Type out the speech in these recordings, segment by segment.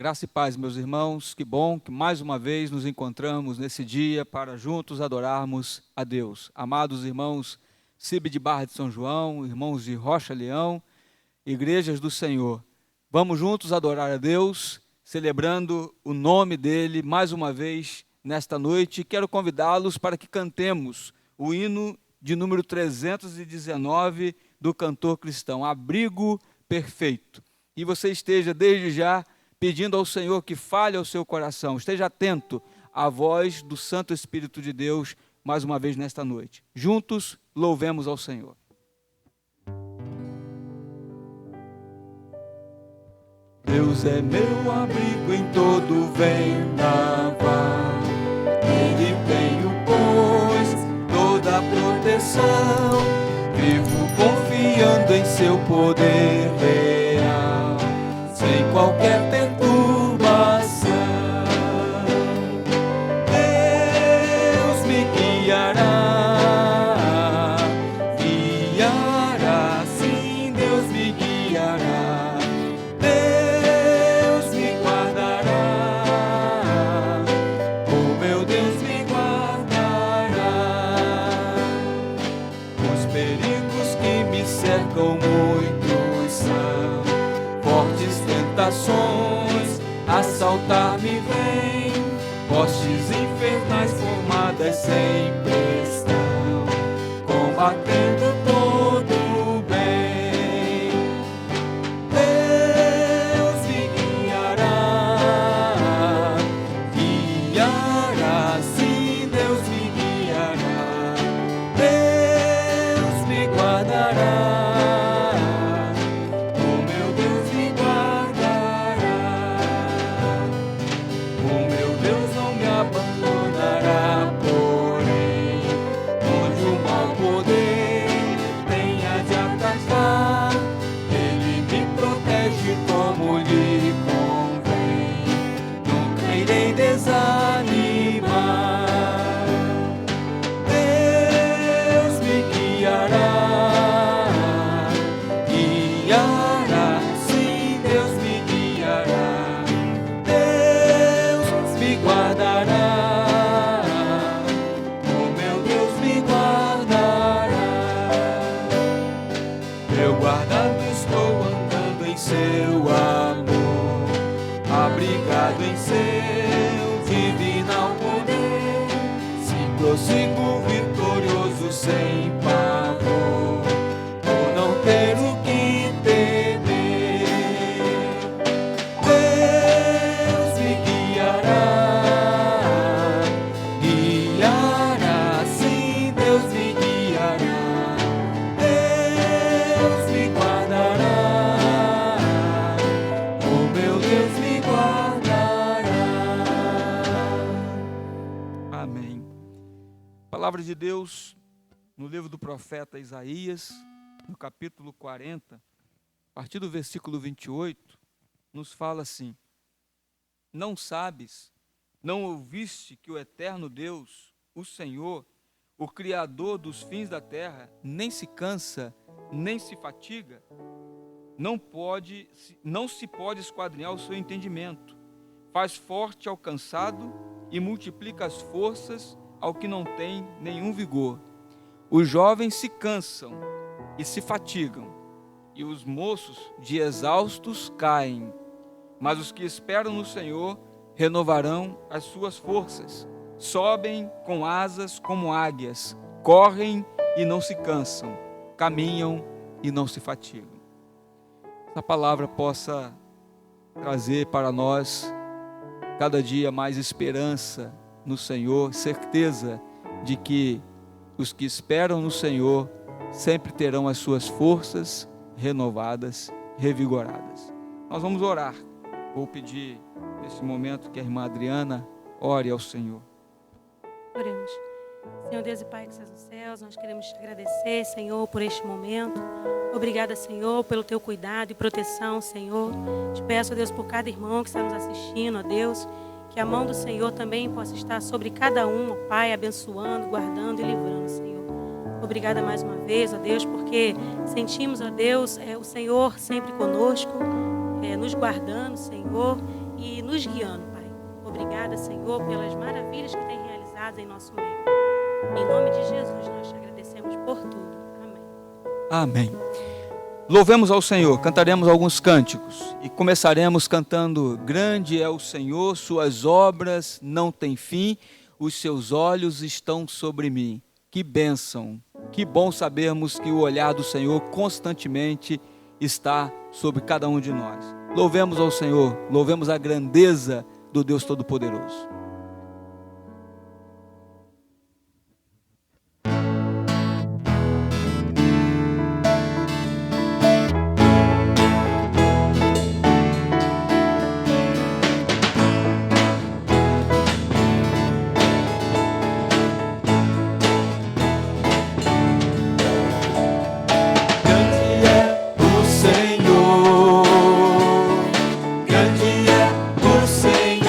Graça e paz, meus irmãos, que bom que mais uma vez nos encontramos nesse dia para juntos adorarmos a Deus. Amados irmãos Cibe de Barra de São João, irmãos de Rocha Leão, igrejas do Senhor, vamos juntos adorar a Deus, celebrando o nome dEle mais uma vez nesta noite. Quero convidá-los para que cantemos o hino de número 319 do cantor cristão, Abrigo Perfeito. E você esteja desde já pedindo ao Senhor que fale ao seu coração. Esteja atento à voz do Santo Espírito de Deus mais uma vez nesta noite. Juntos, louvemos ao Senhor. Deus é meu abrigo em todo vendaval. Nele tenho, pois, toda a proteção. Vivo confiando em seu poder real, sem qualquer perturbação. Deus me guiará, guiará, sim, Deus me guiará. Deus me guardará, oh meu Deus me guardará. Os perigos que me cercam muitos são, fortes tentações assaltar-me vêm, postes infernais formadas sempre estão, combatendo todo o bem. Deus me guiará, guiará, sim, Deus me guiará. Deus me guardará, abandonará, porém, onde o mau poder abrigado em seu divinal poder, se prossigo vitorioso sem pavor, por não ter o que temer. Deus me guiará, guiará, sim, Deus me guiará. Deus me guardará, o meu Deus me guardará. Amém. Palavra de Deus no livro do profeta Isaías, no capítulo 40, a partir do versículo 28, nos fala assim: não sabes, não ouviste que o eterno Deus, o Senhor, o Criador dos fins da terra, nem se cansa, nem se fatiga? Não se pode esquadrinhar o seu entendimento. Faz forte ao cansado e multiplica as forças ao que não tem nenhum vigor. Os jovens se cansam e se fatigam, e os moços de exaustos caem. Mas os que esperam no Senhor renovarão as suas forças. Sobem com asas como águias, correm e não se cansam, caminham e não se fatigam. Essa palavra possa trazer para nós cada dia mais esperança no Senhor, certeza de que os que esperam no Senhor sempre terão as suas forças renovadas, revigoradas. Nós vamos orar. Vou pedir nesse momento que a irmã Adriana ore ao Senhor. Oremos. Senhor Deus e Pai que estás nos céus, nós queremos te agradecer, Senhor, por este momento. Obrigada, Senhor, pelo teu cuidado e proteção, Senhor. Te peço, Deus, por cada irmão que está nos assistindo, ó Deus, que a mão do Senhor também possa estar sobre cada um, ó Pai, abençoando, guardando e livrando, Senhor. Obrigada mais uma vez, ó Deus, porque sentimos, ó Deus, o Senhor sempre conosco, nos guardando, Senhor, e nos guiando, Pai. Obrigada, Senhor, pelas maravilhas que tem realizado em nosso meio. Em nome de Jesus, nós te agradecemos por tudo. Amém. Amém. Louvemos ao Senhor, cantaremos alguns cânticos e começaremos cantando: grande é o Senhor, suas obras não têm fim, os seus olhos estão sobre mim. Que bênção, que bom sabermos que o olhar do Senhor constantemente está sobre cada um de nós. Louvemos ao Senhor, louvemos a grandeza do Deus Todo-Poderoso. Grande é o Senhor.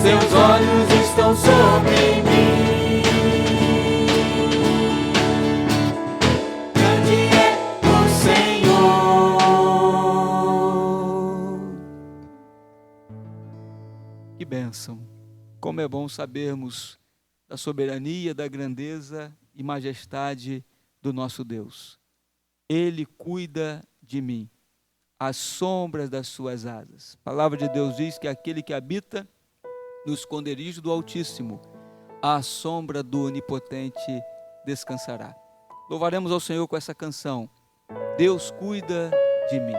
Seus olhos estão sobre mim. Grande é o Senhor. Que bênção! Como é bom sabermos da soberania, da grandeza e majestade do nosso Deus. Ele cuida de mim, às sombras das suas asas. A palavra de Deus diz que aquele que habita no esconderijo do Altíssimo, à sombra do Onipotente descansará. Louvaremos ao Senhor com essa canção. Deus cuida de mim.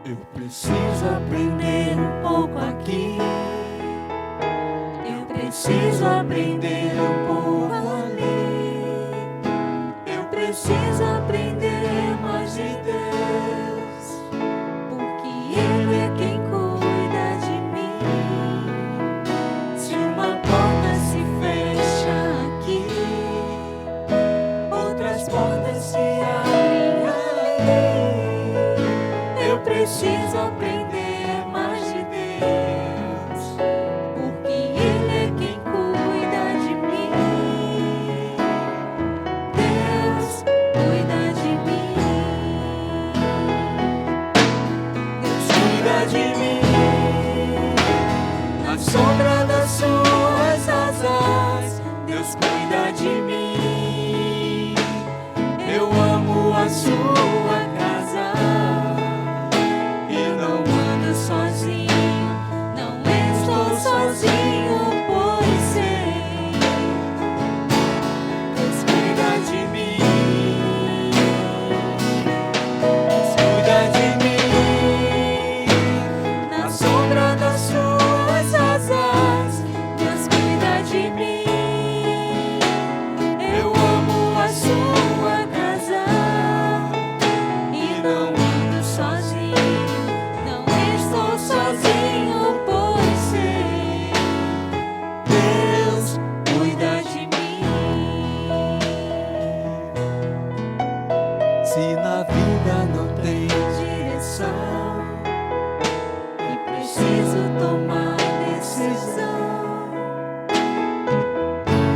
Eu preciso aprender um pouco aqui. Eu preciso aprender um pouco ali. Eu preciso aprender mais de Deus, porque Ele é quem cuida de mim. Se uma porta se fecha aqui, outras portas se abrem ali. Eu preciso aprender mais de Deus, porque Ele é quem cuida de mim. Deus cuida de mim. Deus cuida de mim. Na sombra das suas asas, Deus cuida de mim. Eu amo a sua casa. Sozinho, não estou sozinho, pois sei, Deus cuida de mim, Deus cuida de mim, na sombra das suas asas, Deus cuida de mim, eu amo a sua casa, e não ando sozinho. Sozinho, pois sei, Deus cuida de mim. Se na vida não tem direção, é preciso tomar decisão.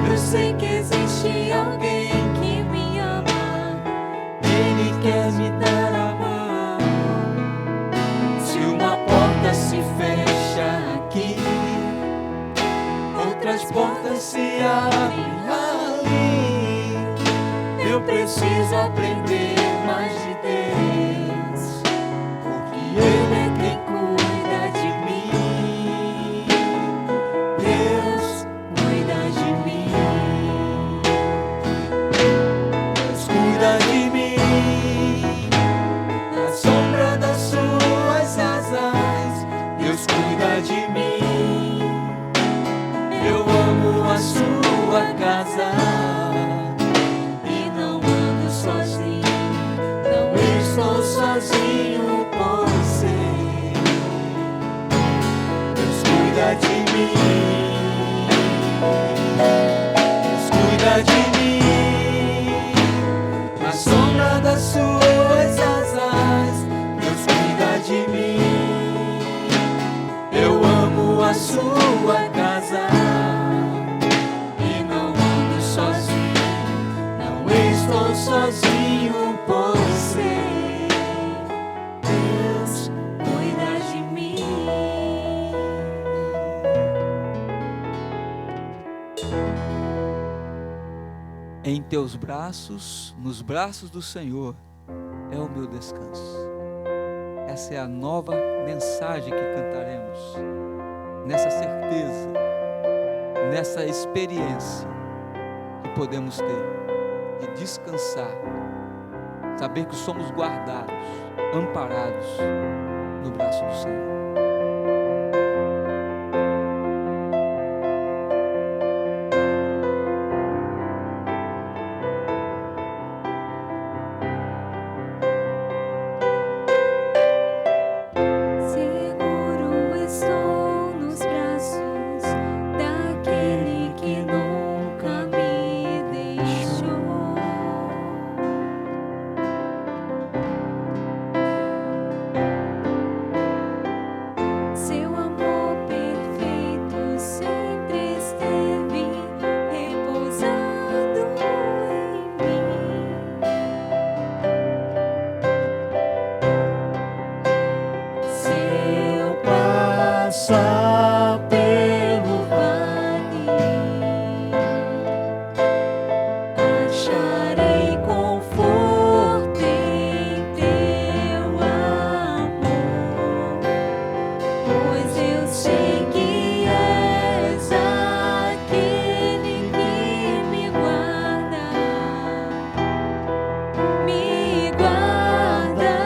Eu sei que existe alguém que me ama, Ele quer me dar a mão. Se uma porta se fecha aqui, outras portas se abrem ali. Eu preciso aprender mais de Deus, porque Ele é quem cuida de mim. Deus cuida de mim. Deus cuida de mim. Na sombra das suas asas, Deus cuida de mim. Eu amo a sua casa e não ando sozinho, não estou sozinho, pois sei, Deus cuida de mim. Deus cuida de mim. Na sombra das suas asas, Deus cuida de mim. Eu amo a sua casa e não ando sozinho, não estou sozinho, pois sei, Deus cuida de mim. Em teus braços, nos braços do Senhor, é o meu descanso. Essa é a nova mensagem que cantaremos, nessa certeza, nessa experiência que podemos ter de descansar, saber que somos guardados, amparados no braço do Senhor. Seguro estou passar pelo vale, acharei conforto em teu amor, pois eu sei que és aquele que me guarda, me guarda.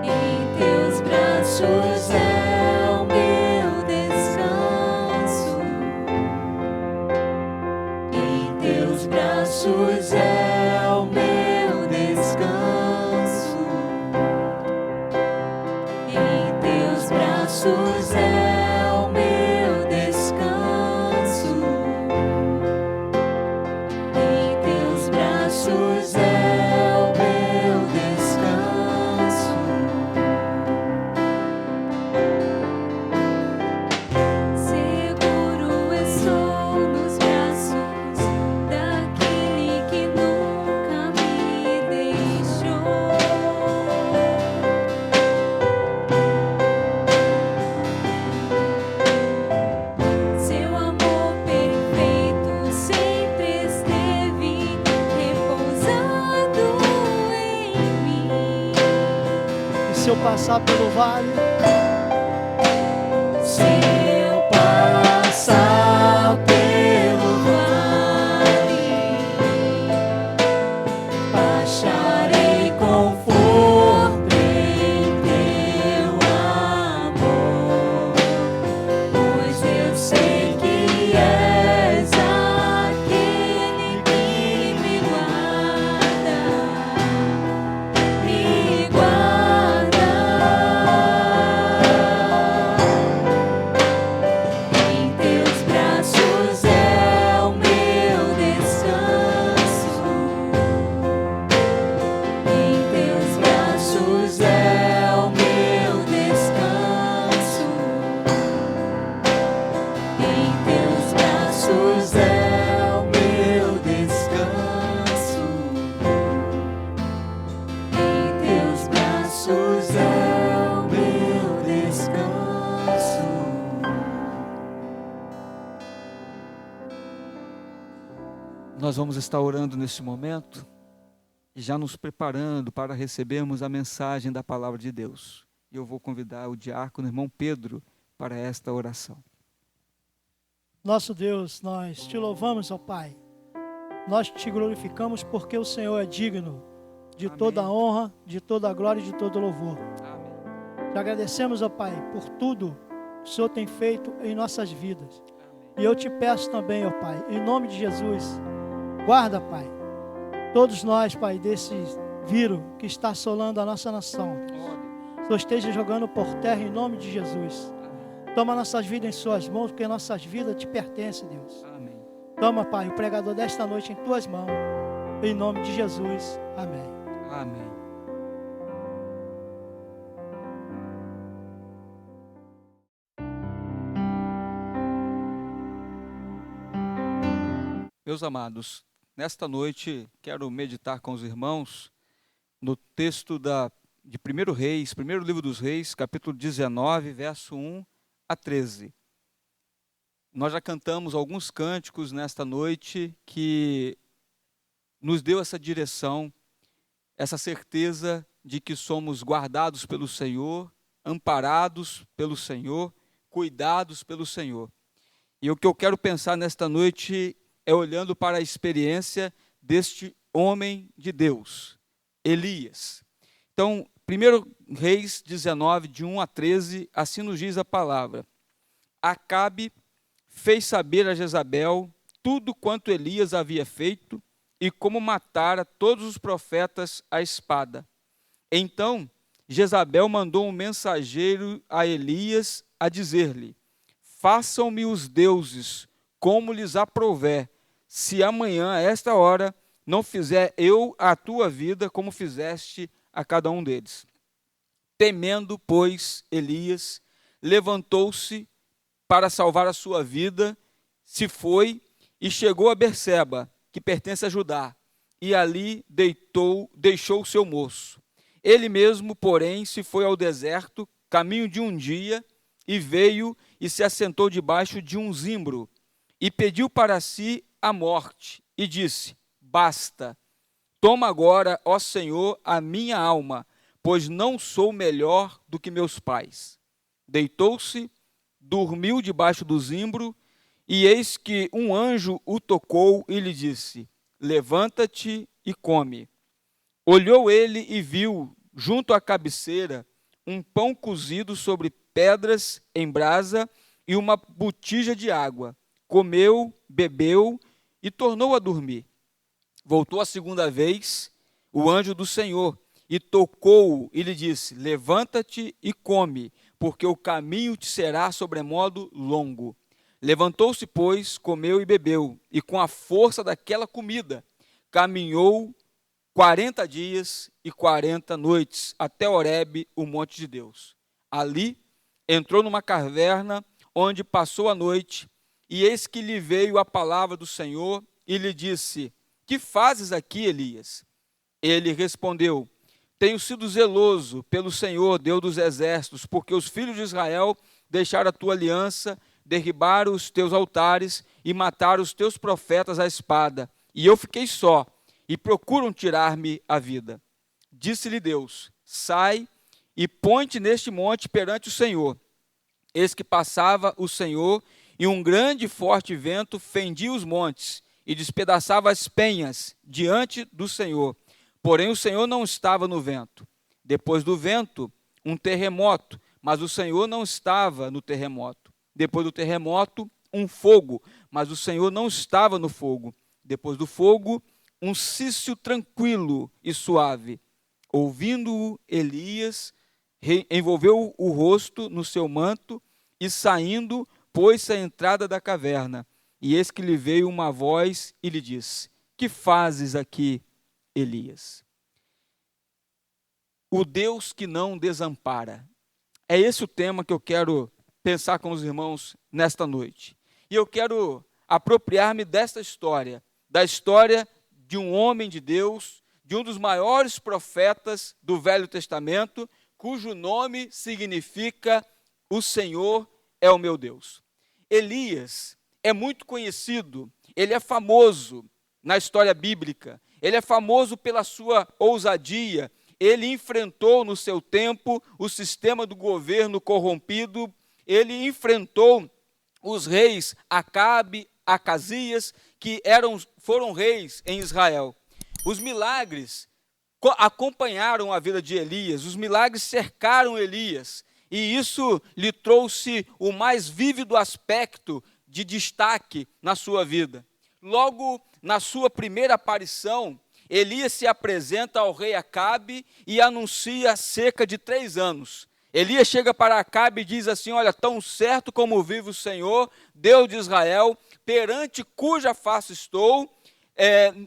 Em teus braços é o meu descanso. Em teus braços é o meu descanso. Em teus braços é o meu descanso. Em teus braços é o meu descanso. Seguro estou nos braços daquele que nunca me deixou. Seu amor perfeito sempre esteve repousado em mim. e se eu passar pelo vale, Se eu passar pelo vale, acharei conforto em teu amor, pois eu sei que és aquele que me guarda, me guarda. Em teus braços é o meu descanso. Em teus braços é o meu descanso. Em teus braços é o meu descanso. Em teus braços é o meu descanso. Nós vamos estar orando neste momento e já nos preparando para recebermos a mensagem da palavra de Deus. E eu vou convidar o diácono, irmão Pedro, para esta oração. nosso Deus, nós te louvamos, ó Pai. Nós te glorificamos porque o Senhor é digno de Amém. toda a honra, de toda a glória e de todo louvor. Amém. Te agradecemos, ó Pai, por tudo que o Senhor tem feito em nossas vidas. E eu te peço também, ó Pai, em nome de Jesus, guarda, Pai, todos nós, Pai, desse vírus que está assolando a nossa nação. Ó Deus. O Senhor esteja jogando por terra em nome de Jesus. Toma nossas vidas em suas mãos, porque nossas vidas te pertencem, Deus. Amém. Toma, Pai, o pregador desta noite em tuas mãos, em nome de Jesus. Amém. Amém. Meus amados, nesta noite quero meditar com os irmãos no texto de 1 Reis, primeiro livro dos Reis, capítulo 19, verso 1 a 13. Nós já cantamos alguns cânticos nesta noite que nos deu essa direção, essa certeza de que somos guardados pelo Senhor, amparados pelo Senhor, cuidados pelo Senhor. E o que eu quero pensar nesta noite é olhando para a experiência deste homem de Deus, Elias. Então, 1 Reis 19, de 1 a 13, assim nos diz a palavra. Acabe fez saber a Jezabel tudo quanto Elias havia feito e como matara todos os profetas à espada. Então, Jezabel mandou um mensageiro a Elias a dizer-lhe: façam-me os deuses como lhes aprouver, se amanhã, a esta hora, não fizer eu a tua vida como fizeste a cada um deles. Temendo, pois, Elias, levantou-se para salvar a sua vida, se foi e chegou a Berseba, que pertence a Judá, e ali deixou o seu moço. Ele mesmo, porém, se foi ao deserto, caminho de um dia, e veio e se assentou debaixo de um zimbro, e pediu para si a morte, e disse: basta, toma agora, ó Senhor, a minha alma, pois não sou melhor do que meus pais. Deitou-se, dormiu debaixo do zimbro, e eis que um anjo o tocou e lhe disse: levanta-te e come. Olhou ele e viu, junto à cabeceira, um pão cozido sobre pedras em brasa e uma botija de água. Comeu, bebeu e tornou a dormir. Voltou a segunda vez o anjo do Senhor e tocou-o e lhe disse: levanta-te e come, porque o caminho te será sobremodo longo. Levantou-se, pois, comeu e bebeu, e com a força daquela comida caminhou 40 dias e 40 noites até Horebe, o monte de Deus. Ali entrou numa caverna onde passou a noite, e eis que lhe veio a palavra do Senhor e lhe disse: que fazes aqui, Elias? Ele respondeu: tenho sido zeloso pelo Senhor, Deus dos exércitos, porque os filhos de Israel deixaram a tua aliança, derribaram os teus altares e mataram os teus profetas à espada, e eu fiquei só, e procuram tirar-me a vida. Disse-lhe Deus: sai e põe-te neste monte perante o Senhor. Eis que passava o Senhor, e um grande e forte vento fendia os montes, e despedaçava as penhas diante do Senhor. Porém o Senhor não estava no vento. Depois do vento, um terremoto, mas o Senhor não estava no terremoto. Depois do terremoto, um fogo, mas o Senhor não estava no fogo. Depois do fogo, um cício tranquilo e suave. Ouvindo-o, Elias envolveu o rosto no seu manto e, saindo, pôs-se à entrada da caverna. E eis que lhe veio uma voz e lhe disse: que fazes aqui, Elias? O Deus que não desampara. É esse o tema que eu quero pensar com os irmãos nesta noite. E eu quero apropriar-me desta história, da história de um homem de Deus, de um dos maiores profetas do Velho Testamento, cujo nome significa: o Senhor é o meu Deus. Elias é muito conhecido, ele é famoso na história bíblica, ele é famoso pela sua ousadia, ele enfrentou no seu tempo o sistema do governo corrompido, ele enfrentou os reis Acabe, Acasias, que foram reis em Israel. Os milagres acompanharam a vida de Elias, os milagres cercaram Elias, e isso lhe trouxe o mais vívido aspecto de destaque na sua vida. Logo, na sua primeira aparição, Elias se apresenta ao rei Acabe e anuncia cerca de 3 anos. Elias chega para Acabe e diz assim: olha, tão certo como vive o Senhor, Deus de Israel, perante cuja face estou,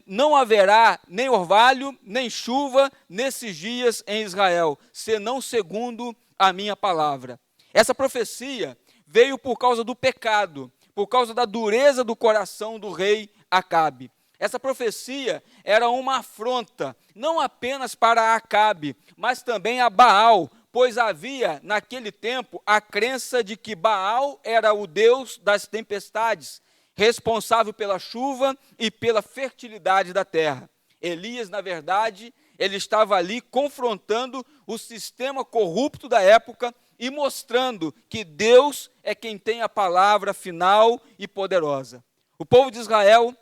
não haverá nem orvalho, nem chuva nesses dias em Israel, senão segundo a minha palavra. Essa profecia veio por causa do pecado, por causa da dureza do coração do rei Acabe. Essa profecia era uma afronta, não apenas para Acabe, mas também a Baal, pois havia naquele tempo a crença de que Baal era o deus das tempestades, responsável pela chuva e pela fertilidade da terra. Elias, na verdade, ele estava ali confrontando o sistema corrupto da época e mostrando que Deus é quem tem a palavra final e poderosa. O povo de Israel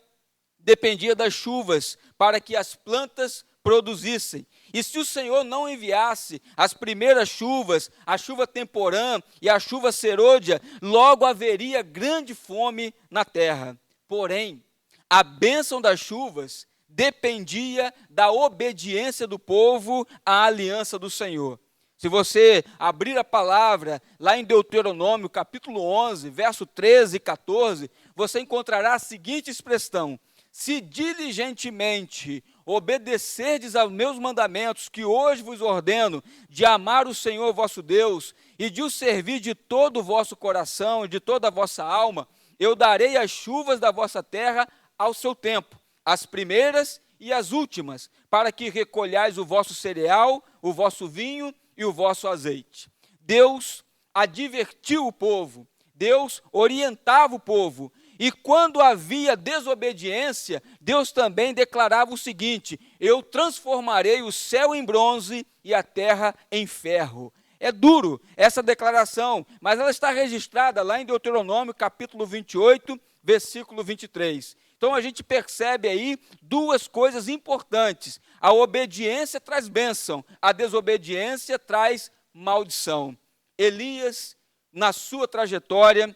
dependia das chuvas para que as plantas produzissem. E se o Senhor não enviasse as primeiras chuvas, a chuva temporã e a chuva serôdia, logo haveria grande fome na terra. Porém, a bênção das chuvas dependia da obediência do povo à aliança do Senhor. Se você abrir a palavra lá em Deuteronômio, capítulo 11, verso 13 e 14, você encontrará a seguinte expressão: se diligentemente obedecerdes aos meus mandamentos, que hoje vos ordeno, de amar o Senhor vosso Deus, e de o servir de todo o vosso coração e de toda a vossa alma, eu darei as chuvas da vossa terra ao seu tempo, as primeiras e as últimas, para que recolhais o vosso cereal, o vosso vinho e o vosso azeite. Deus advertiu o povo, Deus orientava o povo, e quando havia desobediência, Deus também declarava o seguinte: eu transformarei o céu em bronze e a terra em ferro. É duro essa declaração, mas ela está registrada lá em Deuteronômio, capítulo 28, versículo 23. Então a gente percebe aí duas coisas importantes: a obediência traz bênção, a desobediência traz maldição. Elias, na sua trajetória,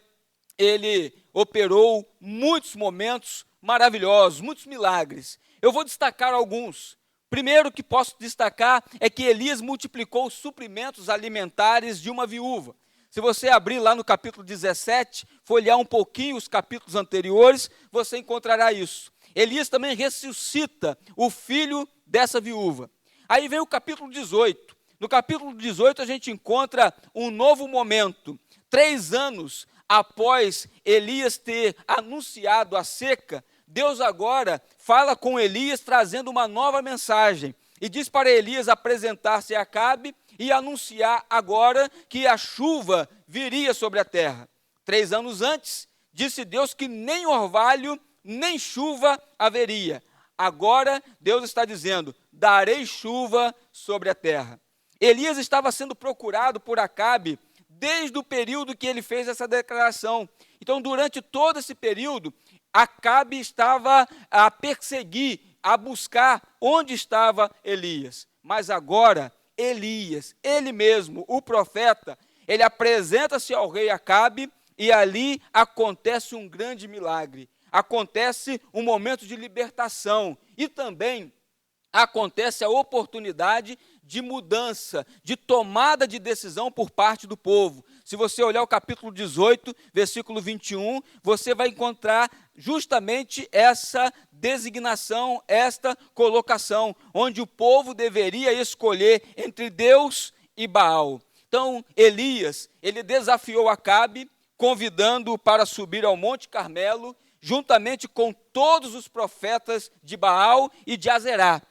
ele operou muitos momentos maravilhosos, muitos milagres. Eu vou destacar alguns. Primeiro que posso destacar é que Elias multiplicou os suprimentos alimentares de uma viúva. Se você abrir lá no capítulo 17, folhear um pouquinho os capítulos anteriores, você encontrará isso. Elias também ressuscita o filho dessa viúva. Aí vem o capítulo 18. No capítulo 18 a gente encontra um novo momento. 3 anos após Elias ter anunciado a seca, Deus agora fala com Elias trazendo uma nova mensagem. E diz para Elias apresentar-se a Acabe e anunciar agora que a chuva viria sobre a terra. 3 anos antes, disse Deus que nem orvalho, nem chuva haveria. Agora, Deus está dizendo: darei chuva sobre a terra. Elias estava sendo procurado por Acabe desde o período que ele fez essa declaração. Então, durante todo esse período, Acabe estava a perseguir, a buscar onde estava Elias. Mas agora, Elias, ele mesmo, o profeta, ele apresenta-se ao rei Acabe e ali acontece um grande milagre. Acontece um momento de libertação e também acontece a oportunidade de mudança, de tomada de decisão por parte do povo. Se você olhar o capítulo 18, versículo 21, você vai encontrar justamente essa designação, esta colocação, onde o povo deveria escolher entre Deus e Baal. Então, Elias, ele desafiou Acabe, convidando-o para subir ao Monte Carmelo, juntamente com todos os profetas de Baal e de Azerá.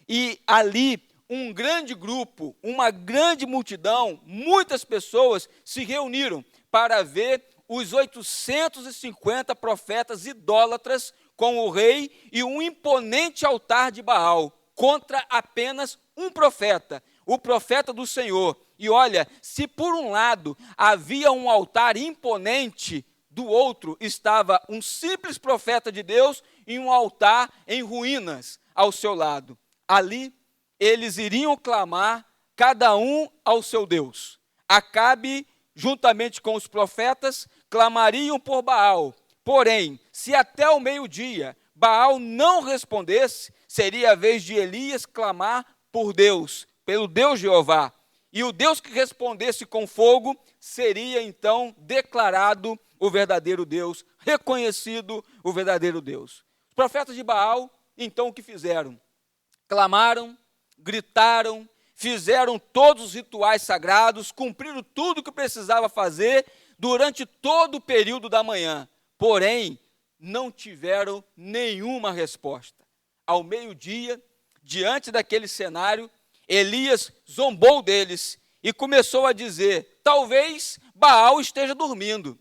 E ali, um grande grupo, uma grande multidão, muitas pessoas se reuniram para ver os 850 profetas idólatras com o rei e um imponente altar de Baal, contra apenas um profeta, o profeta do Senhor. E olha, se por um lado havia um altar imponente, do outro estava um simples profeta de Deus e um altar em ruínas ao seu lado. Ali, eles iriam clamar, cada um ao seu Deus. Acabe, juntamente com os profetas, clamariam por Baal. Porém, se até o meio-dia Baal não respondesse, seria a vez de Elias clamar por Deus, pelo Deus Jeová. E o Deus que respondesse com fogo seria então declarado o verdadeiro Deus, reconhecido o verdadeiro Deus. Os profetas de Baal, então, o que fizeram? Clamaram, gritaram, fizeram todos os rituais sagrados, cumpriram tudo o que precisava fazer durante todo o período da manhã. Porém, não tiveram nenhuma resposta. Ao meio-dia, diante daquele cenário, Elias zombou deles e começou a dizer: talvez Baal esteja dormindo,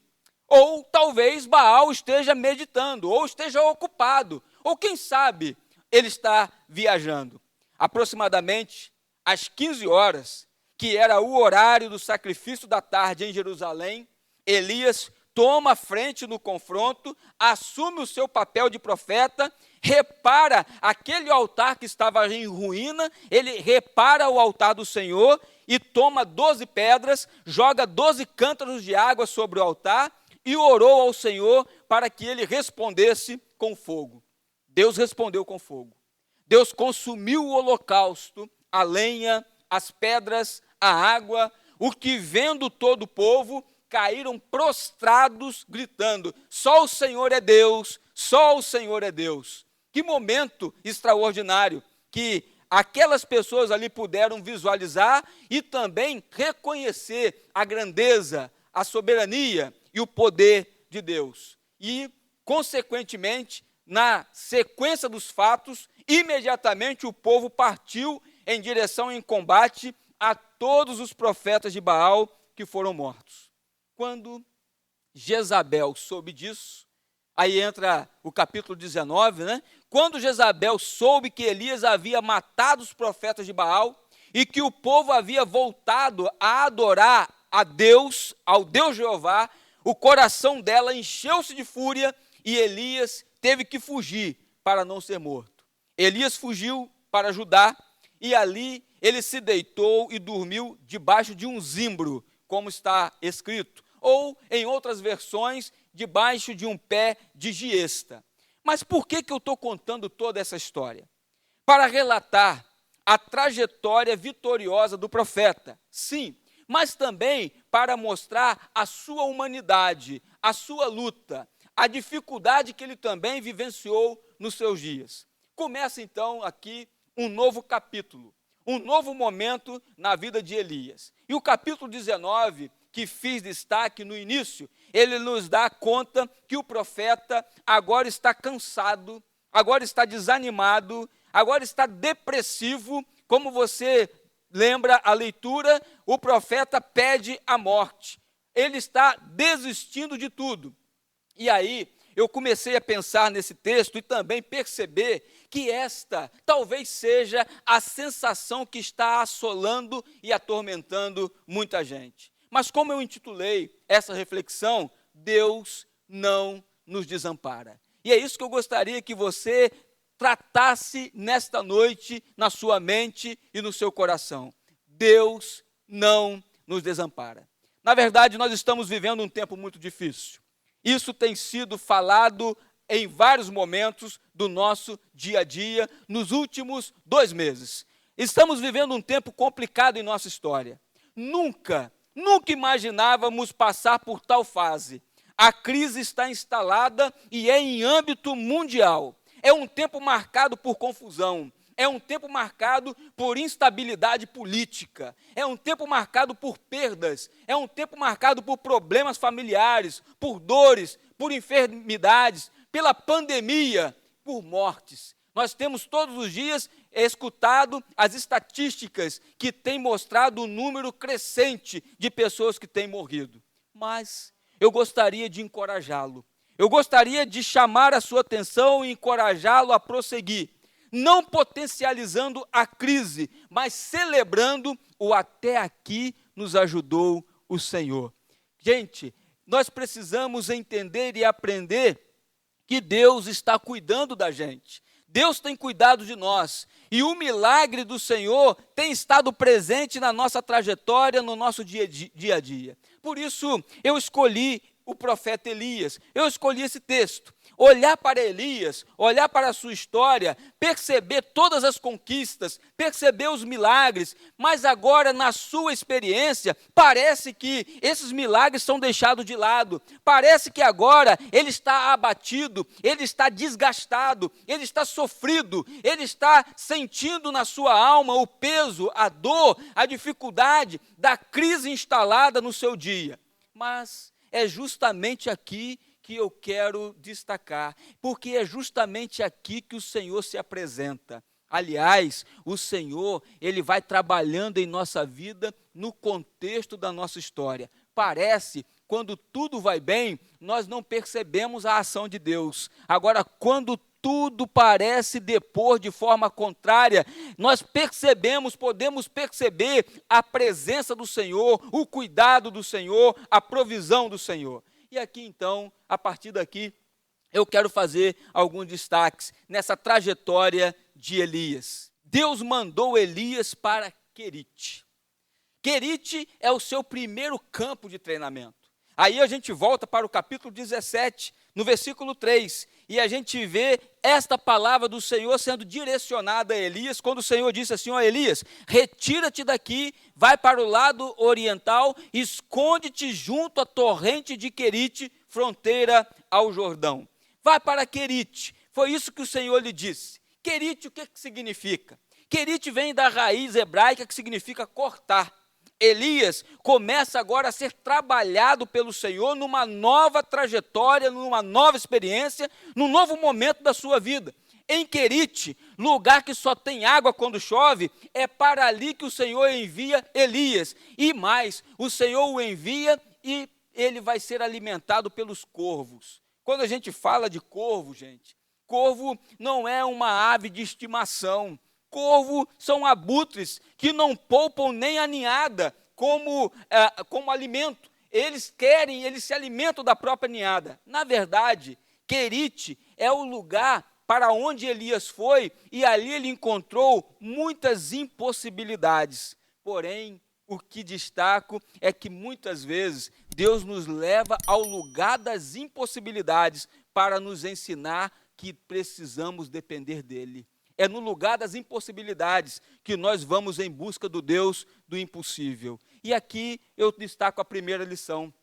ou talvez Baal esteja meditando, ou esteja ocupado, ou quem sabe ele está viajando. Aproximadamente às 15 horas, que era o horário do sacrifício da tarde em Jerusalém, Elias toma a frente no confronto, assume o seu papel de profeta, repara aquele altar que estava em ruína, ele repara o altar do Senhor e toma 12 pedras, joga 12 cântaros de água sobre o altar e orou ao Senhor para que ele respondesse com fogo. Deus respondeu com fogo. Deus consumiu o holocausto, a lenha, as pedras, a água, o que vendo todo o povo, caíram prostrados, gritando: só o Senhor é Deus, só o Senhor é Deus. Que momento extraordinário que aquelas pessoas ali puderam visualizar e também reconhecer a grandeza, a soberania e o poder de Deus. E, consequentemente, na sequência dos fatos, imediatamente o povo partiu em direção em combate a todos os profetas de Baal que foram mortos. Quando Jezabel soube disso, aí entra o capítulo 19, né? Quando Jezabel soube que Elias havia matado os profetas de Baal e que o povo havia voltado a adorar a Deus, ao Deus Jeová, o coração dela encheu-se de fúria e Elias teve que fugir para não ser morto. Elias fugiu para Judá e ali ele se deitou e dormiu debaixo de um zimbro, como está escrito, ou, em outras versões, debaixo de um pé de giesta. Mas por que eu estou contando toda essa história? Para relatar a trajetória vitoriosa do profeta, sim, mas também para mostrar a sua humanidade, a sua luta, a dificuldade que ele também vivenciou nos seus dias. Começa então aqui um novo capítulo, um novo momento na vida de Elias. E o capítulo 19, que fiz destaque no início, ele nos dá conta que o profeta agora está cansado, agora está desanimado, agora está depressivo. Como você lembra a leitura, o profeta pede a morte. Ele está desistindo de tudo. E aí, eu comecei a pensar nesse texto e também perceber que esta talvez seja a sensação que está assolando e atormentando muita gente. Mas como eu intitulei essa reflexão, Deus não nos desampara. E é isso que eu gostaria que você tratasse nesta noite na sua mente e no seu coração. Deus não nos desampara. Na verdade, nós estamos vivendo um tempo muito difícil. Isso tem sido falado em vários momentos do nosso dia a dia, nos últimos 2 meses. Estamos vivendo um tempo complicado em nossa história. Nunca imaginávamos passar por tal fase. A crise está instalada e é em âmbito mundial. É um tempo marcado por confusão. É um tempo marcado por instabilidade política. É um tempo marcado por perdas. É um tempo marcado por problemas familiares, por dores, por enfermidades, pela pandemia, por mortes. Nós temos todos os dias escutado as estatísticas que têm mostrado o número crescente de pessoas que têm morrido. Mas eu gostaria de encorajá-lo. Eu gostaria de chamar a sua atenção e encorajá-lo a prosseguir, não potencializando a crise, mas celebrando o até aqui nos ajudou o Senhor. Gente, nós precisamos entender e aprender que Deus está cuidando da gente. Deus tem cuidado de nós. E o milagre do Senhor tem estado presente na nossa trajetória, no nosso dia a dia. Por isso, eu escolhi o profeta Elias. Eu escolhi esse texto. Olhar para Elias, olhar para a sua história, perceber todas as conquistas, perceber os milagres, mas agora na sua experiência, parece que esses milagres são deixados de lado, parece que agora ele está abatido, ele está desgastado, ele está sofrido, ele está sentindo na sua alma o peso, a dor, a dificuldade da crise instalada no seu dia. Mas é justamente aqui que eu quero destacar, porque é justamente aqui que o Senhor se apresenta. Aliás, o Senhor, ele vai trabalhando em nossa vida no contexto da nossa história. Parece, quando tudo vai bem, nós não percebemos a ação de Deus. Agora, quando tudo parece depor de forma contrária, nós podemos perceber a presença do Senhor, o cuidado do Senhor, a provisão do Senhor. E aqui então, a partir daqui, eu quero fazer alguns destaques nessa trajetória de Elias. Deus mandou Elias para Querite. Querite é o seu primeiro campo de treinamento. Aí a gente volta para o capítulo 17, no versículo 3, e a gente vê esta palavra do Senhor sendo direcionada a Elias, quando o Senhor disse assim: ó Elias, retira-te daqui, vai para o lado oriental, esconde-te junto à torrente de Querite, fronteira ao Jordão. Vai para Querite, foi isso que o Senhor lhe disse. Querite, o que significa? Querite vem da raiz hebraica que significa cortar. Elias começa agora a ser trabalhado pelo Senhor numa nova trajetória, numa nova experiência, num novo momento da sua vida. em Querite, lugar que só tem água quando chove, é para ali que o Senhor envia Elias. E mais, o Senhor o envia e ele vai ser alimentado pelos corvos. Quando a gente fala de corvo, gente, corvo não é uma ave de estimação. Corvo são abutres que não poupam nem a ninhada como alimento. Eles se alimentam da própria ninhada. Na verdade, Querite é o lugar para onde Elias foi, e ali ele encontrou muitas impossibilidades. Porém, o que destaco é que muitas vezes Deus nos leva ao lugar das impossibilidades para nos ensinar que precisamos depender dele. É no lugar das impossibilidades que nós vamos em busca do Deus do impossível. E aqui eu destaco a primeira lição: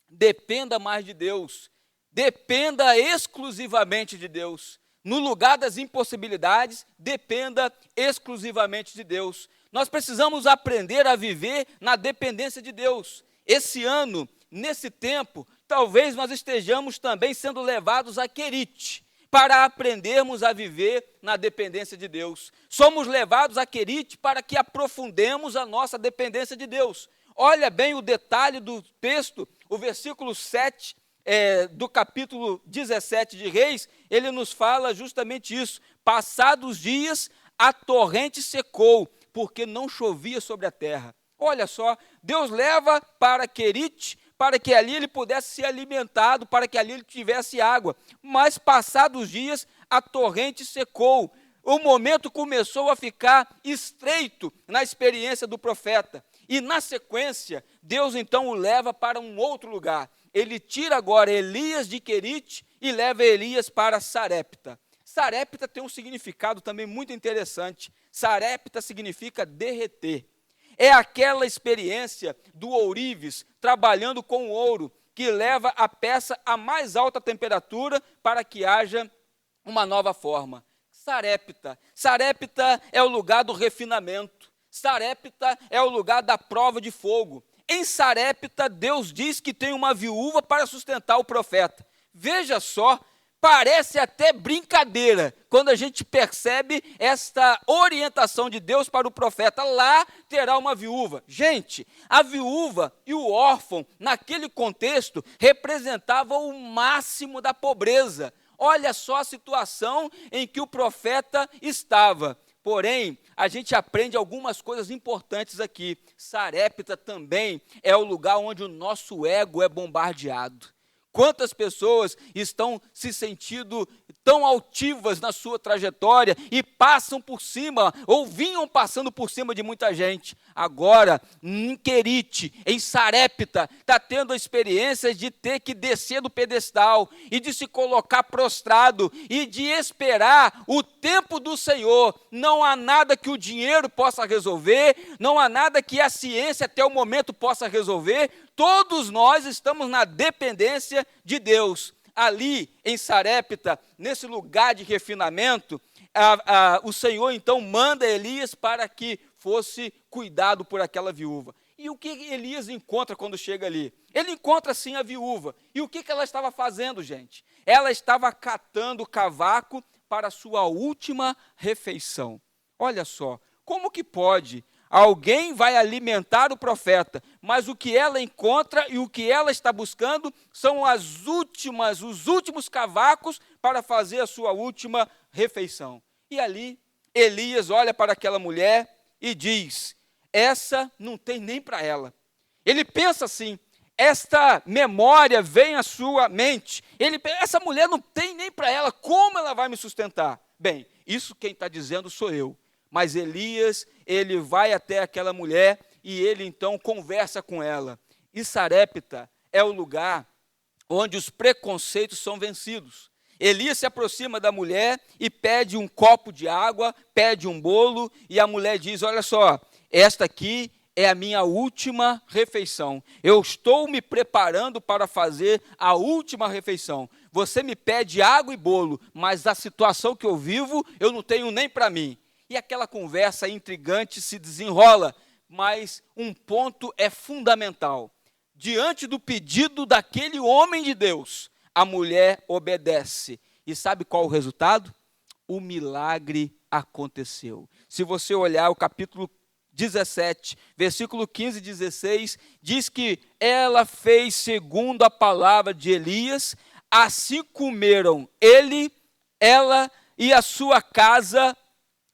dependa mais de Deus, dependa exclusivamente de Deus. No lugar das impossibilidades, dependa exclusivamente de Deus. Nós precisamos aprender a viver na dependência de Deus. Esse ano, nesse tempo, talvez nós estejamos também sendo levados a Querite, para aprendermos a viver na dependência de Deus. Somos levados a Querite para que aprofundemos a nossa dependência de Deus. Olha bem o detalhe do texto, o versículo 7 do capítulo 17 de Reis, ele nos fala justamente isso. Passados dias, a torrente secou, porque não chovia sobre a terra. Olha só, Deus leva para Querite, para que ali ele pudesse ser alimentado, para que ali ele tivesse água. Mas passados dias, a torrente secou. O momento começou a ficar estreito na experiência do profeta. E na sequência, Deus então o leva para um outro lugar. Ele tira agora Elias de Querite e leva Elias para Sarepta. Sarepta tem um significado também muito interessante. Sarepta significa derreter. É aquela experiência do ourives trabalhando com o ouro, que leva a peça à mais alta temperatura para que haja uma nova forma. Sarepta é o lugar do refinamento. Sarepta é o lugar da prova de fogo. Em Sarepta, Deus diz que tem uma viúva para sustentar o profeta. Veja só, parece até brincadeira quando a gente percebe esta orientação de Deus para o profeta. Lá terá uma viúva. Gente, a viúva e o órfão, naquele contexto, representavam o máximo da pobreza. Olha só a situação em que o profeta estava. Porém, a gente aprende algumas coisas importantes aqui. Sarepta também é o lugar onde o nosso ego é bombardeado. Quantas pessoas estão se sentindo tão altivas na sua trajetória e passam por cima, ou vinham passando por cima de muita gente. Agora, em Querite, em Sarepta, está tendo a experiência de ter que descer do pedestal e de se colocar prostrado e de esperar o tempo do Senhor. Não há nada que o dinheiro possa resolver, não há nada que a ciência até o momento possa resolver. Todos nós estamos na dependência de Deus. Ali em Sarepta, nesse lugar de refinamento, o Senhor então manda Elias para que fosse cuidado por aquela viúva. E o que Elias encontra quando chega ali? Ele encontra sim a viúva. E o que ela estava fazendo, gente? Ela estava catando cavaco para a sua última refeição. Olha só, como que pode? Alguém vai alimentar o profeta, mas o que ela encontra e o que ela está buscando são os últimos cavacos para fazer a sua última refeição. E ali, Elias olha para aquela mulher e diz: essa não tem nem para ela. Ele pensa assim, esta memória vem à sua mente. Essa mulher não tem nem para ela, como ela vai me sustentar? Bem, isso quem está dizendo sou eu. Mas Elias, ele vai até aquela mulher e ele então conversa com ela. E Sarepta é o lugar onde os preconceitos são vencidos. Elias se aproxima da mulher e pede um copo de água, pede um bolo, e a mulher diz: olha só, esta aqui é a minha última refeição. Eu estou me preparando para fazer a última refeição. Você me pede água e bolo, mas a situação que eu vivo, eu não tenho nem para mim. E aquela conversa intrigante se desenrola, mas um ponto é fundamental. Diante do pedido daquele homem de Deus, a mulher obedece. E sabe qual o resultado? o milagre aconteceu. Se você olhar o capítulo 17, versículo 15 e 16, diz que ela fez segundo a palavra de Elias, assim comeram ele, ela e a sua casa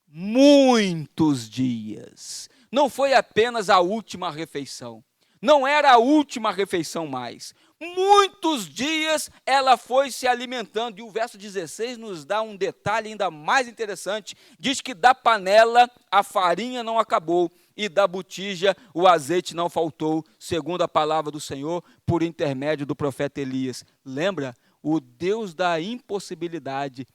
muitos dias. Não foi apenas a última refeição, não era a última refeição mais. Muitos dias ela foi se alimentando, e o verso 16 nos dá um detalhe ainda mais interessante, diz que da panela a farinha não acabou, e da botija o azeite não faltou, segundo a palavra do Senhor, por intermédio do profeta Elias. Lembra? O Deus da impossibilidade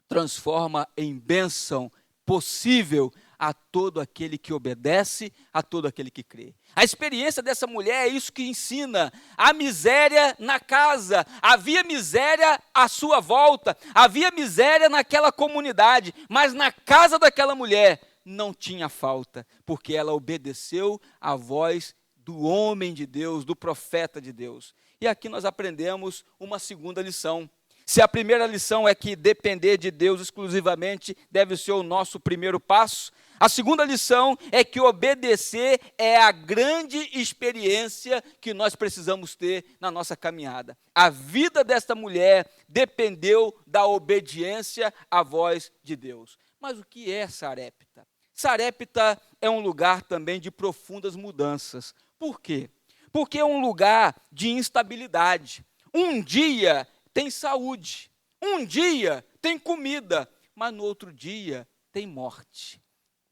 transforma em bênção possível a todo aquele que obedece, a todo aquele que crê. A experiência dessa mulher é isso que ensina. A miséria na casa, havia miséria à sua volta, havia miséria naquela comunidade, mas na casa daquela mulher não tinha falta, porque ela obedeceu à voz do homem de Deus, do profeta de Deus. E aqui nós aprendemos uma segunda lição. Se a primeira lição é que depender de Deus exclusivamente deve ser o nosso primeiro passo, a segunda lição é que obedecer é a grande experiência que nós precisamos ter na nossa caminhada. A vida desta mulher dependeu da obediência à voz de Deus. Mas o que é Sarepta? Sarepta é um lugar também de profundas mudanças. Por quê? Porque é um lugar de instabilidade. Um dia tem saúde, um dia tem comida, mas no outro dia tem morte.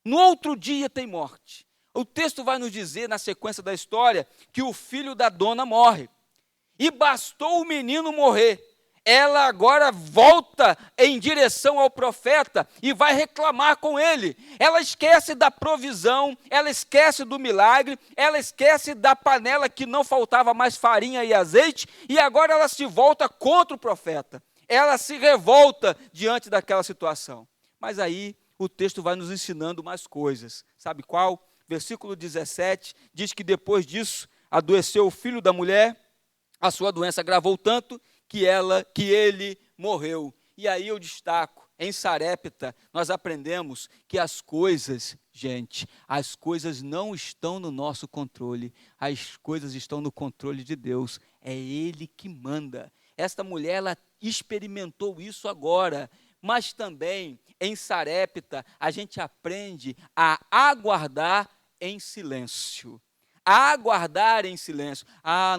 No outro dia tem morte. O texto vai nos dizer, na sequência da história, que o filho da dona morre. E bastou o menino morrer. Ela agora volta em direção ao profeta e vai reclamar com ele. Ela esquece da provisão, ela esquece do milagre, ela esquece da panela que não faltava mais farinha e azeite, e agora ela se volta contra o profeta. Ela se revolta diante daquela situação. Mas aí o texto vai nos ensinando mais coisas. Sabe qual? Versículo 17 diz que depois disso adoeceu o filho da mulher, a sua doença agravou tanto que ele morreu. E aí eu destaco, em Sarepta, nós aprendemos que as coisas, gente, as coisas não estão no nosso controle, as coisas estão no controle de Deus, é Ele que manda. Esta mulher, ela experimentou isso agora, mas também em Sarepta a gente aprende a aguardar em silêncio. A aguardar em silêncio.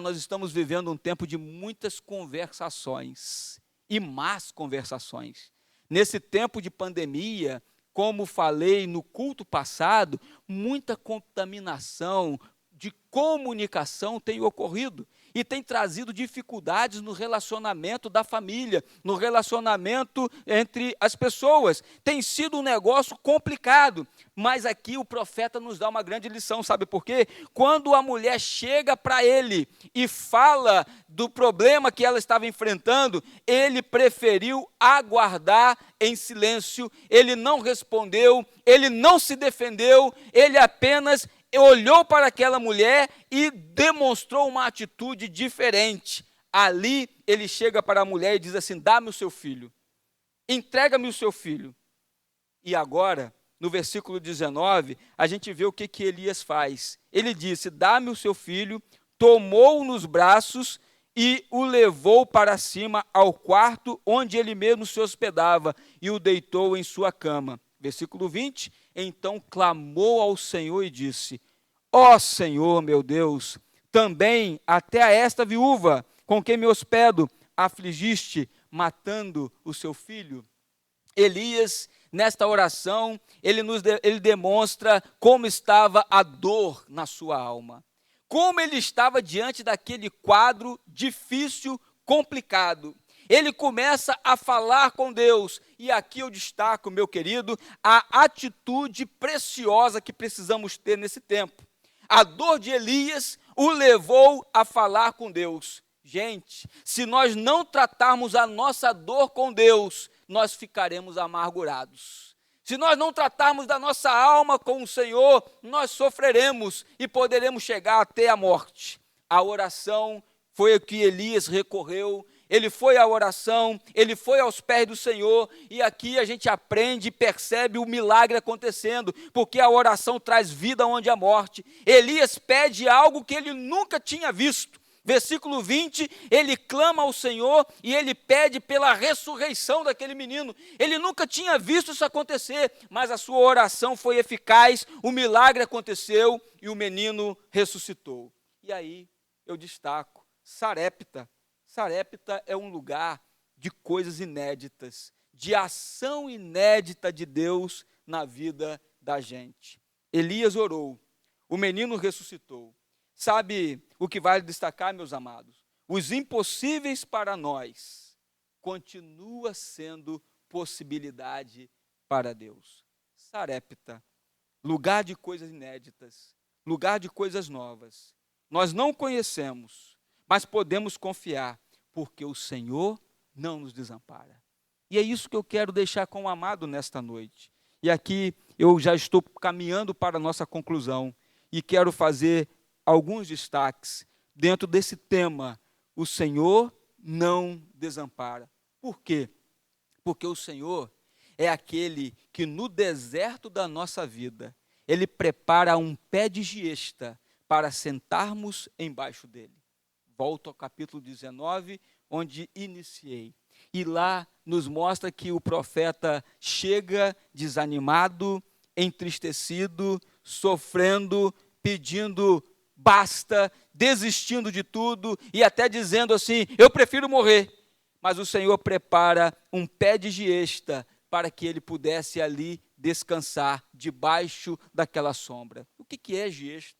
Nós estamos vivendo um tempo de muitas conversações e más conversações. Nesse tempo de pandemia, como falei no culto passado, muita contaminação de comunicação tem ocorrido e tem trazido dificuldades no relacionamento da família, no relacionamento entre as pessoas. Tem sido um negócio complicado, mas aqui o profeta nos dá uma grande lição, sabe por quê? Quando a mulher chega para ele e fala do problema que ela estava enfrentando, ele preferiu aguardar em silêncio, ele não respondeu, ele não se defendeu, ele apenas olhou para aquela mulher e demonstrou uma atitude diferente. Ali ele chega para a mulher e diz assim: dá-me o seu filho, entrega-me o seu filho. E agora, no versículo 19, a gente vê o que Elias faz. Ele disse: dá-me o seu filho, tomou-o nos braços e o levou para cima ao quarto onde ele mesmo se hospedava e o deitou em sua cama. Versículo 20, então clamou ao Senhor e disse: ó Senhor meu Deus, também até a esta viúva com quem me hospedo afligiste, matando o seu filho. Elias, nesta oração, ele demonstra como estava a dor na sua alma. Como ele estava diante daquele quadro difícil, complicado. Ele começa a falar com Deus, e aqui eu destaco, meu querido, a atitude preciosa que precisamos ter nesse tempo. A dor de Elias o levou a falar com Deus. Gente, se nós não tratarmos a nossa dor com Deus, nós ficaremos amargurados. Se nós não tratarmos da nossa alma com o Senhor, nós sofreremos e poderemos chegar até a morte. A oração foi o que Elias recorreu. ele foi à oração, ele foi aos pés do Senhor, e aqui a gente aprende e percebe o milagre acontecendo, porque a oração traz vida onde há morte. Elias pede algo que ele nunca tinha visto. Versículo 20, ele clama ao Senhor e ele pede pela ressurreição daquele menino. Ele nunca tinha visto isso acontecer, mas a sua oração foi eficaz, o milagre aconteceu e o menino ressuscitou. E aí eu destaco Sarepta. Sarepta é um lugar de coisas inéditas, de ação inédita de Deus na vida da gente. Elias orou, o menino ressuscitou. Sabe o que vale destacar, meus amados? Os impossíveis para nós continua sendo possibilidade para Deus. Sarepta, lugar de coisas inéditas, lugar de coisas novas. Nós não conhecemos, mas podemos confiar, porque o Senhor não nos desampara. E é isso que eu quero deixar com o amado nesta noite. E aqui eu já estou caminhando para a nossa conclusão e quero fazer alguns destaques dentro desse tema. O Senhor não desampara. Por quê? Porque o Senhor é aquele que no deserto da nossa vida, Ele prepara um pé de giesta para sentarmos embaixo dele. Volto ao capítulo 19, onde iniciei. E lá nos mostra que o profeta chega desanimado, entristecido, sofrendo, pedindo basta, desistindo de tudo e até dizendo assim, eu prefiro morrer. Mas o Senhor prepara um pé de giesta para que ele pudesse ali descansar debaixo daquela sombra. O que é giesta?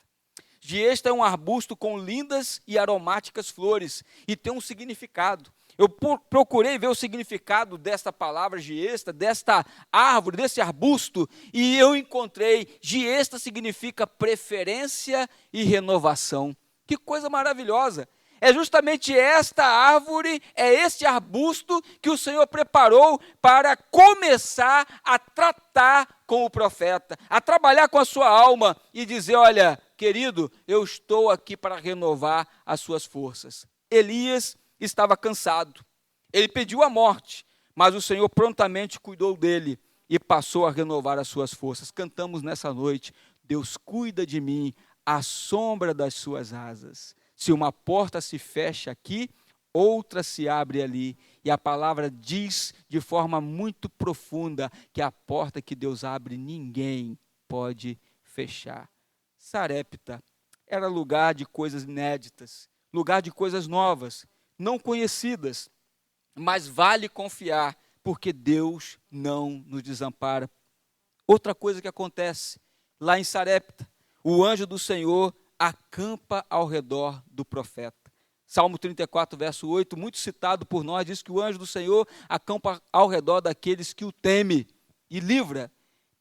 Giesta é um arbusto com lindas e aromáticas flores e tem um significado. Eu procurei ver o significado desta palavra giesta, desta árvore, desse arbusto, e eu encontrei, giesta significa preferência e renovação. Que coisa maravilhosa! É justamente esta árvore, é este arbusto que o Senhor preparou para começar a tratar com o profeta, a trabalhar com a sua alma e dizer, olha, querido, eu estou aqui para renovar as suas forças. Elias estava cansado, ele pediu a morte, mas o Senhor prontamente cuidou dele e passou a renovar as suas forças. Cantamos nessa noite, Deus cuida de mim à sombra das suas asas. Se uma porta se fecha aqui, outra se abre ali. E a palavra diz de forma muito profunda que a porta que Deus abre, ninguém pode fechar. Sarepta era lugar de coisas inéditas, lugar de coisas novas, não conhecidas, mas vale confiar, porque Deus não nos desampara. Outra coisa que acontece lá em Sarepta, o anjo do Senhor acampa ao redor do profeta. Salmo 34, verso 8, muito citado por nós, diz que o anjo do Senhor acampa ao redor daqueles que o temem e livra.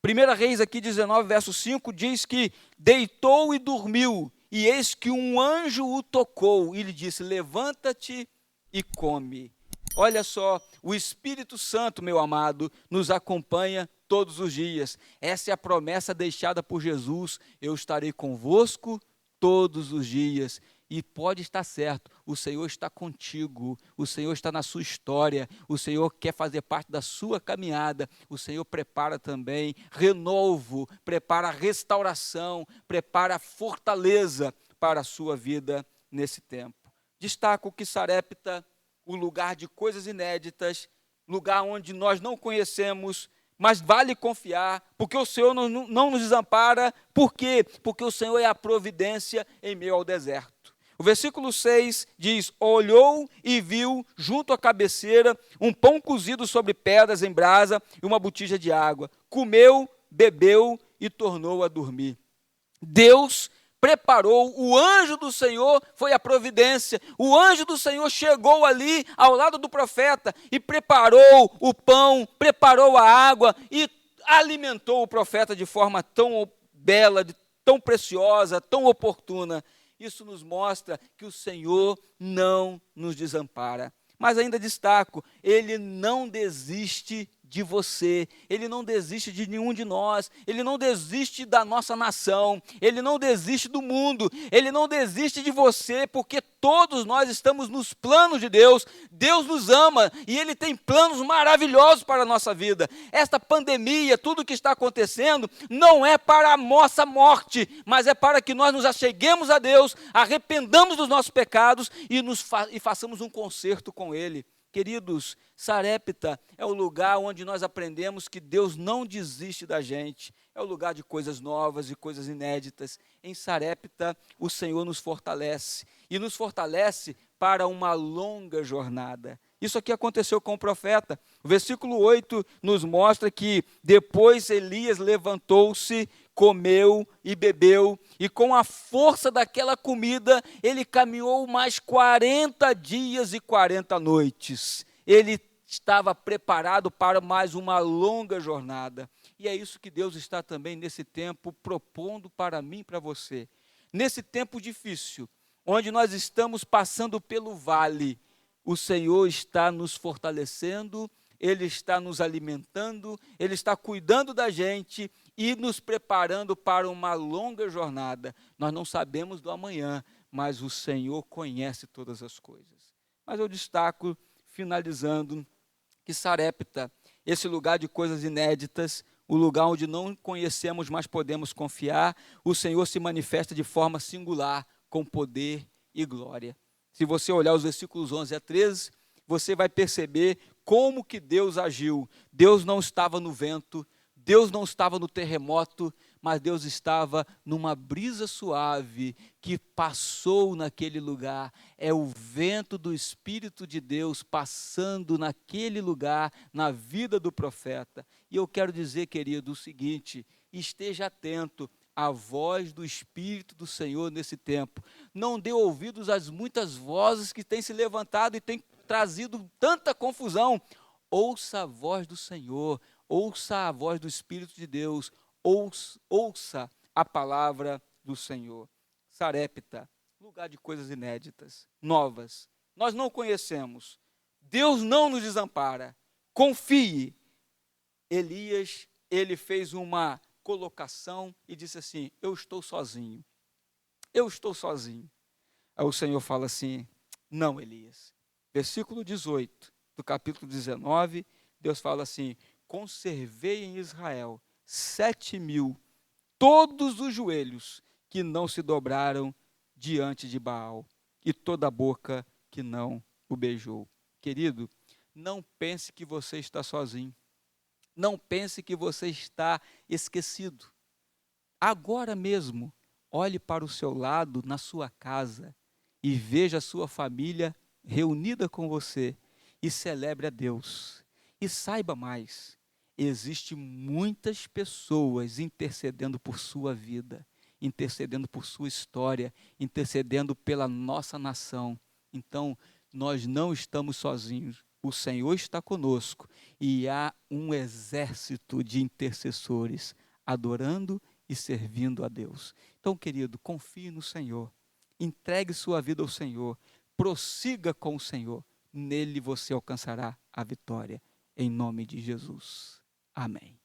1 Reis aqui 19, verso 5, diz que deitou e dormiu, e eis que um anjo o tocou e lhe disse, levanta-te e come. Olha só, o Espírito Santo, meu amado, nos acompanha todos os dias. Essa é a promessa deixada por Jesus, eu estarei convosco todos os dias. E pode estar certo, o Senhor está contigo, o Senhor está na sua história, o Senhor quer fazer parte da sua caminhada, o Senhor prepara também renovo, prepara restauração, prepara fortaleza para a sua vida nesse tempo. Destaco que Sarepta, o lugar de coisas inéditas, lugar onde nós não conhecemos, mas vale confiar, porque o Senhor não nos desampara. Por quê? Porque o Senhor é a providência em meio ao deserto. O versículo 6 diz, olhou e viu junto à cabeceira um pão cozido sobre pedras em brasa e uma botija de água. Comeu, bebeu e tornou a dormir. Deus preparou, o anjo do Senhor foi a providência, o anjo do Senhor chegou ali ao lado do profeta e preparou o pão, preparou a água e alimentou o profeta de forma tão bela, tão preciosa, tão oportuna. Isso nos mostra que o Senhor não nos desampara. Mas ainda destaco, Ele não desiste de você, Ele não desiste de nenhum de nós, Ele não desiste da nossa nação, Ele não desiste do mundo, Ele não desiste de você, porque todos nós estamos nos planos de Deus. Deus nos ama e Ele tem planos maravilhosos para a nossa vida. Esta pandemia, tudo que está acontecendo, não é para a nossa morte, mas é para que nós nos acheguemos a Deus, arrependamos dos nossos pecados e façamos um concerto com Ele. Queridos, Sarepta é o lugar onde nós aprendemos que Deus não desiste da gente. É o lugar de coisas novas e coisas inéditas. Em Sarepta, o Senhor nos fortalece. E nos fortalece para uma longa jornada. Isso aqui aconteceu com o profeta. O versículo 8 nos mostra que depois Elias levantou-se, comeu e bebeu, e com a força daquela comida, ele caminhou mais 40 dias e 40 noites. Ele estava preparado para mais uma longa jornada. E é isso que Deus está também nesse tempo propondo para mim e para você. Nesse tempo difícil, onde nós estamos passando pelo vale, o Senhor está nos fortalecendo, Ele está nos alimentando, Ele está cuidando da gente e nos preparando para uma longa jornada. Nós não sabemos do amanhã, mas o Senhor conhece todas as coisas. Mas eu destaco, finalizando, que Sarepta, esse lugar de coisas inéditas, o lugar onde não conhecemos, mas podemos confiar, o Senhor se manifesta de forma singular, com poder e glória. Se você olhar os versículos 11 a 13, você vai perceber como que Deus agiu. Deus não estava no vento, Deus não estava no terremoto, mas Deus estava numa brisa suave que passou naquele lugar. É o vento do Espírito de Deus passando naquele lugar, na vida do profeta. E eu quero dizer, querido, o seguinte: esteja atento à voz do Espírito do Senhor nesse tempo. Não dê ouvidos às muitas vozes que têm se levantado e têm trazido tanta confusão. Ouça a voz do Senhor, ouça a voz do Espírito de Deus, ouça a palavra do Senhor. Sarepta, lugar de coisas inéditas, novas. Nós não conhecemos. Deus não nos desampara. Confie. Elias, ele fez uma colocação e disse assim: eu estou sozinho. Eu estou sozinho. Aí o Senhor fala assim: não, Elias. Versículo 18 do capítulo 19, Deus fala assim: conservei em Israel 7.000, todos os joelhos que não se dobraram diante de Baal, e toda a boca que não o beijou. Querido, não pense que você está sozinho. Não pense que você está esquecido. Agora mesmo, olhe para o seu lado, na sua casa, e veja a sua família reunida com você, e celebre a Deus. E saiba mais, existem muitas pessoas intercedendo por sua vida, intercedendo por sua história, intercedendo pela nossa nação. Então, nós não estamos sozinhos. O Senhor está conosco e há um exército de intercessores adorando e servindo a Deus. Então, querido, confie no Senhor, entregue sua vida ao Senhor, prossiga com o Senhor, nele você alcançará a vitória, em nome de Jesus. Amém.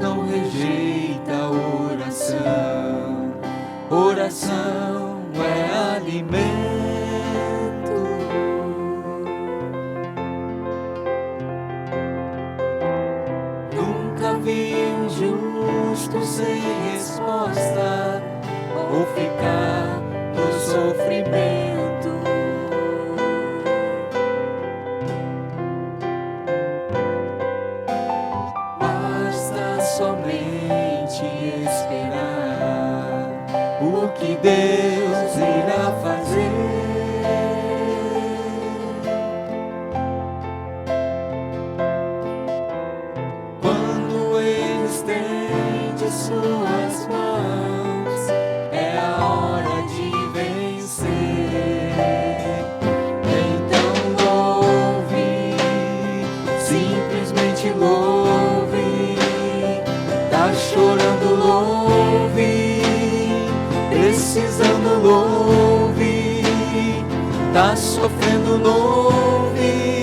Não rejeita a oração, oração é alimento. Nunca vi um justo sem resposta ou ficar no sofrimento. Somente esperar o que Deus irá fazer. Quando Ele estende suas mãos, é a hora de vencer. louve,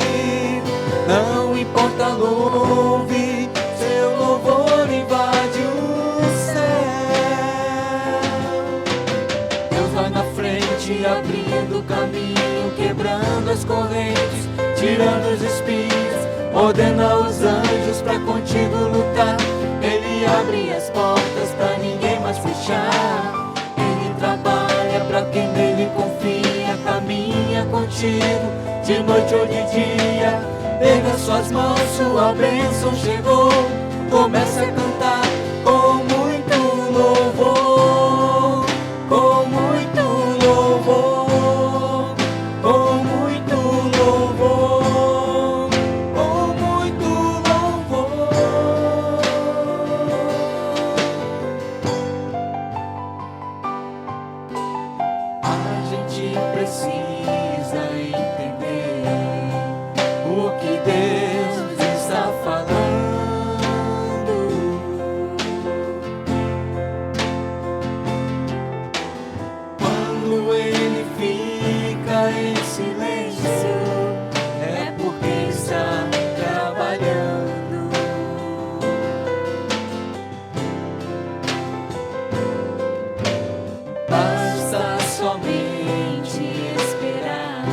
não importa, louve, seu louvor invade o céu. Deus vai na frente, abrindo caminho, quebrando as correntes, tirando os espinhos, ordena os anjos pra contigo lutar. Ele abre as portas pra ninguém mais fechar. Ele trabalha pra quem nele confia, caminha contigo de noite ou de dia. Erga suas mãos, sua bênção chegou. Comece a cantar com muito louvor, com muito louvor, com muito louvor, com muito louvor. A gente precisa entender o que Deus está falando. Quando Ele fica em silêncio, é porque está trabalhando. Basta somente esperar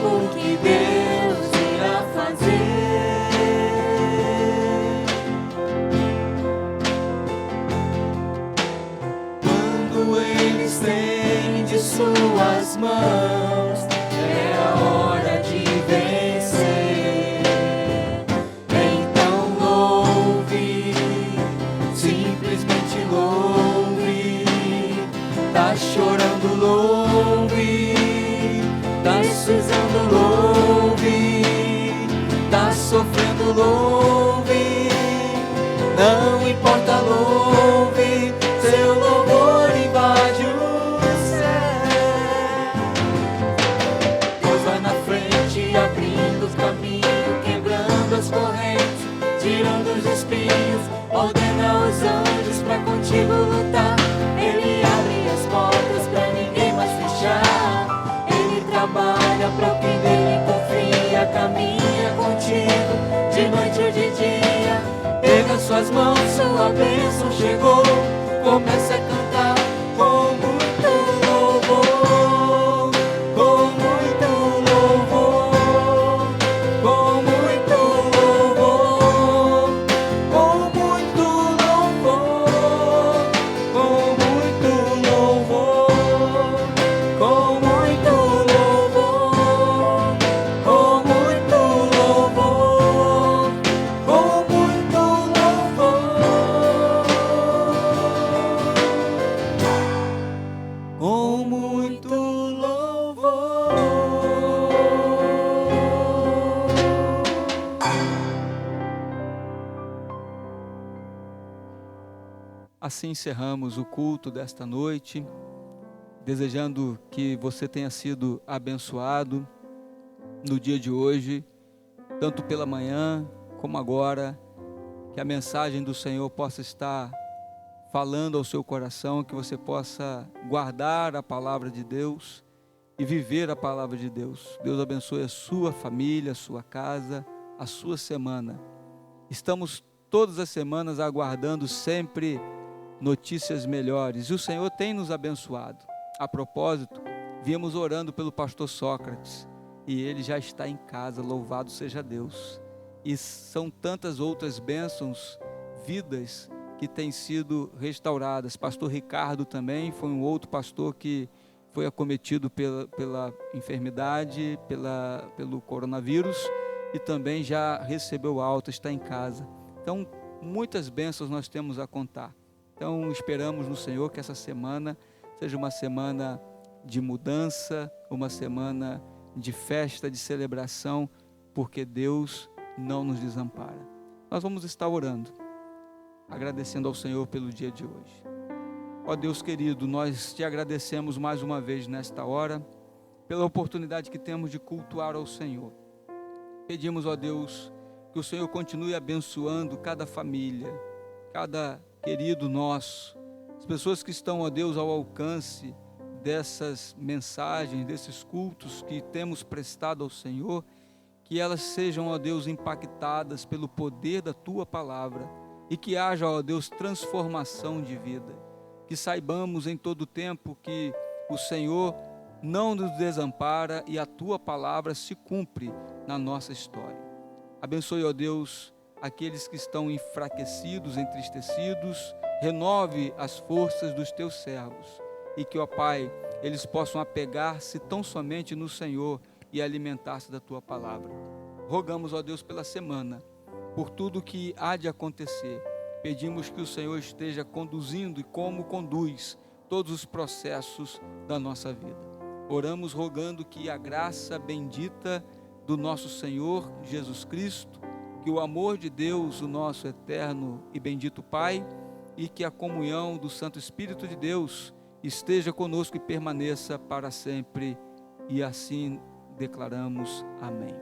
o que Deus irá fazer. Quando Ele estende suas mãos, é a hora de vencer. Então louve, simplesmente louve. Tá chorando, louve. Tá precisando, louve. Tá sofrendo, louve. Não importa, louve. Seu louvor invade o céu. Deus vai na frente, abrindo os caminhos, quebrando as correntes, tirando os espinhos, ordena os anjos pra contigo lutar. Ele abre as portas pra ninguém mais fechar. Ele trabalha pra quem nele confia, caminha contigo de noite ou de dia. Pega suas mãos, sua bênção chegou. Comece a cantar com muito louvor, com muito louvor, com muito louvor, com muito louvor, com muito louvor, com muito louvor, com muito louvor, com muito louvor, com muito louvor. Assim encerramos o culto desta noite, desejando que você tenha sido abençoado no dia de hoje, tanto pela manhã como agora, que a mensagem do Senhor possa estar falando ao seu coração, que você possa guardar a palavra de Deus e viver a palavra de Deus. Deus abençoe a sua família, a sua casa, a sua semana. Estamos todas as semanas aguardando sempre notícias melhores, e o Senhor tem nos abençoado. A propósito, viemos orando pelo pastor Sócrates, e ele já está em casa, louvado seja Deus. E são tantas outras bênçãos, vidas que têm sido restauradas. Pastor Ricardo também foi um outro pastor que foi acometido pela enfermidade, pelo coronavírus, e também já recebeu alta, está em casa. Então, muitas bênçãos nós temos a contar. Então, esperamos no Senhor que essa semana seja uma semana de mudança, uma semana de festa, de celebração, porque Deus não nos desampara. Nós vamos estar orando, agradecendo ao Senhor pelo dia de hoje. Ó Deus querido, nós te agradecemos mais uma vez nesta hora, pela oportunidade que temos de cultuar ao Senhor. Pedimos, ó Deus, que o Senhor continue abençoando cada família, cada querido nosso, as pessoas que estão, ó Deus, ao alcance dessas mensagens, desses cultos que temos prestado ao Senhor, que elas sejam, ó Deus, impactadas pelo poder da Tua palavra e que haja, ó Deus, transformação de vida. Que saibamos em todo tempo que o Senhor não nos desampara e a Tua palavra se cumpre na nossa história. Abençoe, ó Deus, aqueles que estão enfraquecidos, entristecidos, renove as forças dos Teus servos e que, ó Pai, eles possam apegar-se tão somente no Senhor e alimentar-se da Tua palavra. Rogamos, ó Deus, pela semana, por tudo que há de acontecer. Pedimos que o Senhor esteja conduzindo e como conduz todos os processos da nossa vida. Oramos rogando que a graça bendita do nosso Senhor Jesus Cristo, que o amor de Deus, o nosso eterno e bendito Pai, e que a comunhão do Santo Espírito de Deus esteja conosco e permaneça para sempre. E assim declaramos amém.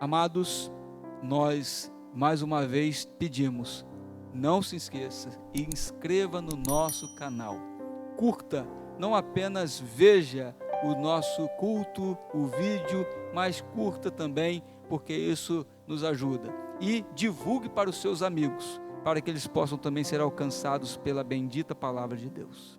Amados, nós mais uma vez pedimos, não se esqueça, inscreva no nosso canal, curta, não apenas veja o nosso culto, o vídeo, mas curta também, porque isso nos ajuda, e divulgue para os seus amigos, para que eles possam também ser alcançados pela bendita palavra de Deus.